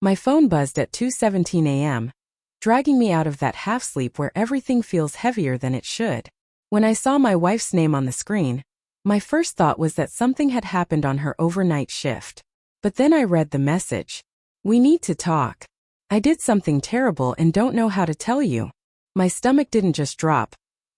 My phone buzzed at 2:17 a.m., dragging me out of that half-sleep where everything feels heavier than it should. When I saw my wife's name on the screen, my first thought was that something had happened on her overnight shift. But then I read the message. "We need to talk. I did something terrible and don't know how to tell you." My stomach didn't just drop.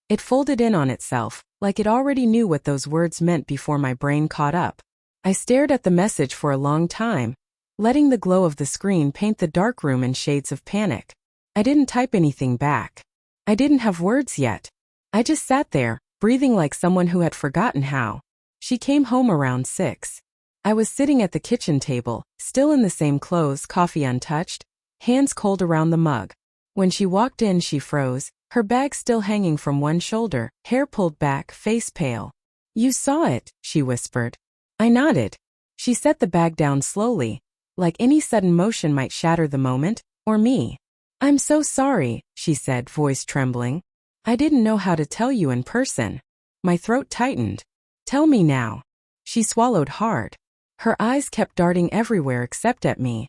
It folded in on itself, like it already knew what those words meant before my brain caught up. I stared at the message for a long time, letting the glow of the screen paint the dark room in shades of panic. I didn't type anything back. I didn't have words yet. I just sat there, breathing like someone who had forgotten how. She came home around 6. I was sitting at the kitchen table, still in the same clothes, coffee untouched, hands cold around the mug. When she walked in, she froze, her bag still hanging from one shoulder, hair pulled back, face pale. "You saw it," she whispered. I nodded. She set the bag down slowly, like any sudden motion might shatter the moment, or me. "I'm so sorry," she said, voice trembling. "I didn't know how to tell you in person." My throat tightened. "Tell me now." She swallowed hard. Her eyes kept darting everywhere except at me.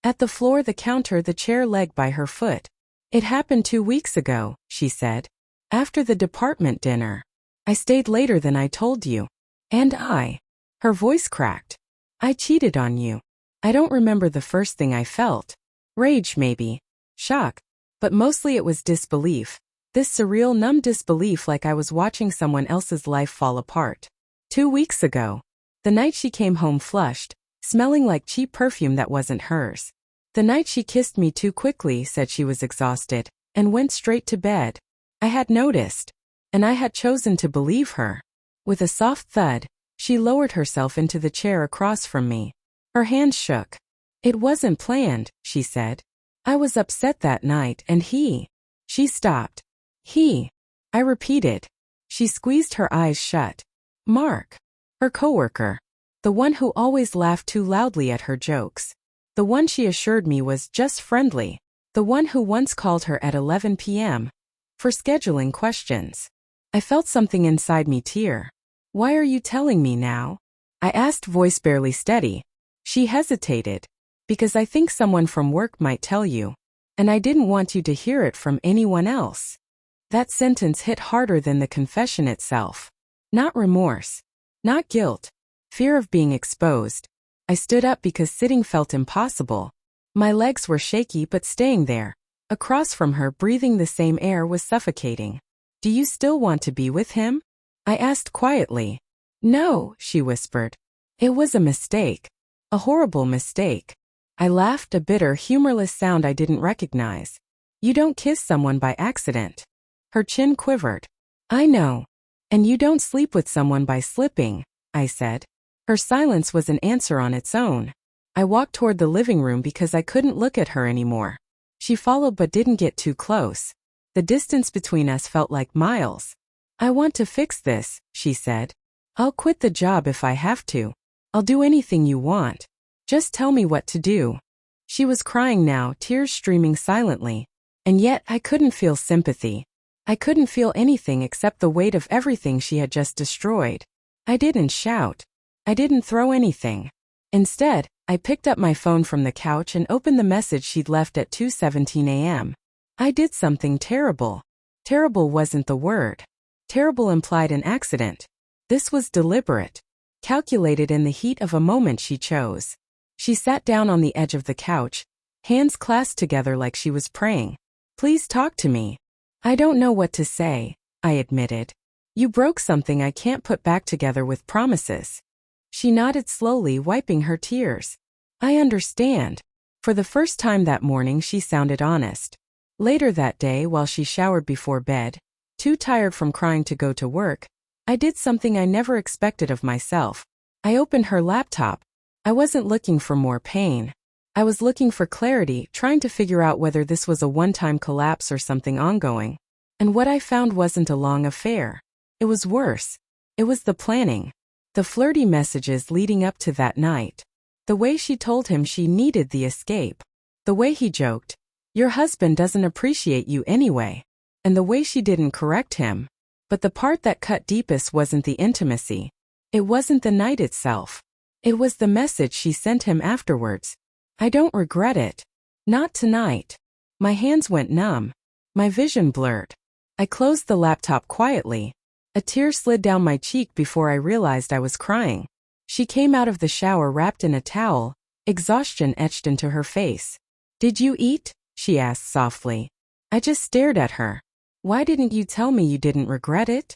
At the floor, the counter, the chair leg by her foot. "It happened 2 weeks ago," she said. "After the department dinner. I stayed later than I told you. And Her voice cracked. "I cheated on you." I don't remember the first thing I felt. Rage, maybe. Shock. But mostly it was disbelief. This surreal, numb disbelief, like I was watching someone else's life fall apart. 2 weeks ago. The night she came home flushed, smelling like cheap perfume that wasn't hers. The night she kissed me too quickly, said she was exhausted, and went straight to bed. I had noticed. And I had chosen to believe her. With a soft thud, she lowered herself into the chair across from me. Her hands shook. "It wasn't planned," she said. "I was upset that night, and he." She stopped. "He." I repeated. She squeezed her eyes shut. "Mark." Her coworker. The one who always laughed too loudly at her jokes. The one she assured me was just friendly. The one who once called her at 11 p.m. for scheduling questions. I felt something inside me tear. "Why are you telling me now?" I asked, voice barely steady. She hesitated. "Because I think someone from work might tell you. And I didn't want you to hear it from anyone else." That sentence hit harder than the confession itself. Not remorse. Not guilt. Fear of being exposed. I stood up because sitting felt impossible. My legs were shaky but staying there. Across from her, breathing the same air, was suffocating. "Do you still want to be with him?" I asked quietly. "No," she whispered. "It was a mistake. A horrible mistake." I laughed, a bitter, humorless sound I didn't recognize. "You don't kiss someone by accident." Her chin quivered. "I know. And you don't sleep with someone by slipping," I said. Her silence was an answer on its own. I walked toward the living room because I couldn't look at her anymore. She followed but didn't get too close. The distance between us felt like miles. "I want to fix this," she said. "I'll quit the job if I have to. I'll do anything you want. Just tell me what to do." She was crying now, tears streaming silently. And yet I couldn't feel sympathy. I couldn't feel anything except the weight of everything she had just destroyed. I didn't shout. I didn't throw anything. Instead, I picked up my phone from the couch and opened the message she'd left at 2:17 a.m. I did something terrible. Terrible wasn't the word. Terrible implied an accident. This was deliberate. Calculated in the heat of a moment she chose. She sat down on the edge of the couch, hands clasped together like she was praying. "Please talk to me." "I don't know what to say," I admitted. "You broke something I can't put back together with promises." She nodded slowly, wiping her tears. "I understand." For the first time that morning, she sounded honest. Later that day, while she showered before bed, too tired from crying to go to work, I did something I never expected of myself. I opened her laptop. I wasn't looking for more pain. I was looking for clarity, trying to figure out whether this was a one-time collapse or something ongoing. And what I found wasn't a long affair. It was worse. It was the planning. The flirty messages leading up to that night. The way she told him she needed the escape. The way he joked, "Your husband doesn't appreciate you anyway." And the way she didn't correct him. But the part that cut deepest wasn't the intimacy. It wasn't the night itself. It was the message she sent him afterwards. I don't regret it. Not tonight. My hands went numb. My vision blurred. I closed the laptop quietly. A tear slid down my cheek before I realized I was crying. She came out of the shower wrapped in a towel, exhaustion etched into her face. "Did you eat?" she asked softly. I just stared at her. "Why didn't you tell me you didn't regret it?"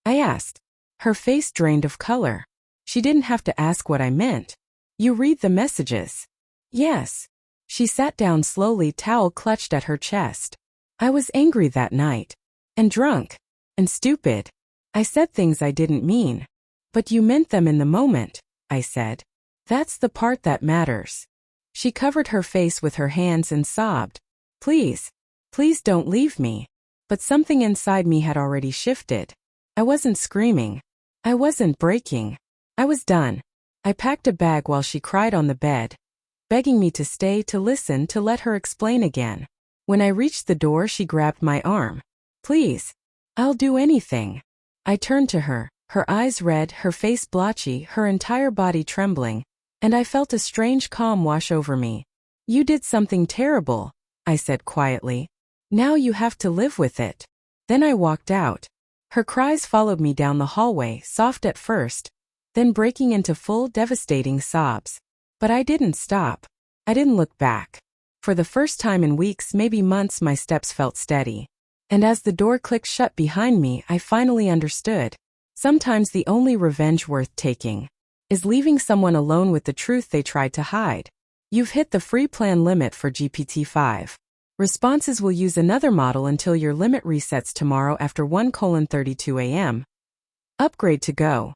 I asked. Her face drained of color. She didn't have to ask what I meant. "You read the messages." "Yes." She sat down slowly, towel clutched at her chest. "I was angry that night. And drunk. And stupid. I said things I didn't mean. But you meant them in the moment," I said. "That's the part that matters." She covered her face with her hands and sobbed. "Please. Please don't leave me." But something inside me had already shifted. I wasn't screaming. I wasn't breaking. I was done. I packed a bag while she cried on the bed, begging me to stay, to listen, to let her explain again. When I reached the door, she grabbed my arm. "Please. I'll do anything." I turned to her, her eyes red, her face blotchy, her entire body trembling, and I felt a strange calm wash over me. "You did something terrible," I said quietly. "Now you have to live with it." Then I walked out. Her cries followed me down the hallway, soft at first, then breaking into full, devastating sobs. But I didn't stop. I didn't look back. For the first time in weeks, maybe months, my steps felt steady. And as the door clicked shut behind me, I finally understood. Sometimes the only revenge worth taking is leaving someone alone with the truth they tried to hide. You've hit the free plan limit for GPT-5. Responses will use another model until your limit resets tomorrow after 1:32 a.m. Upgrade to go.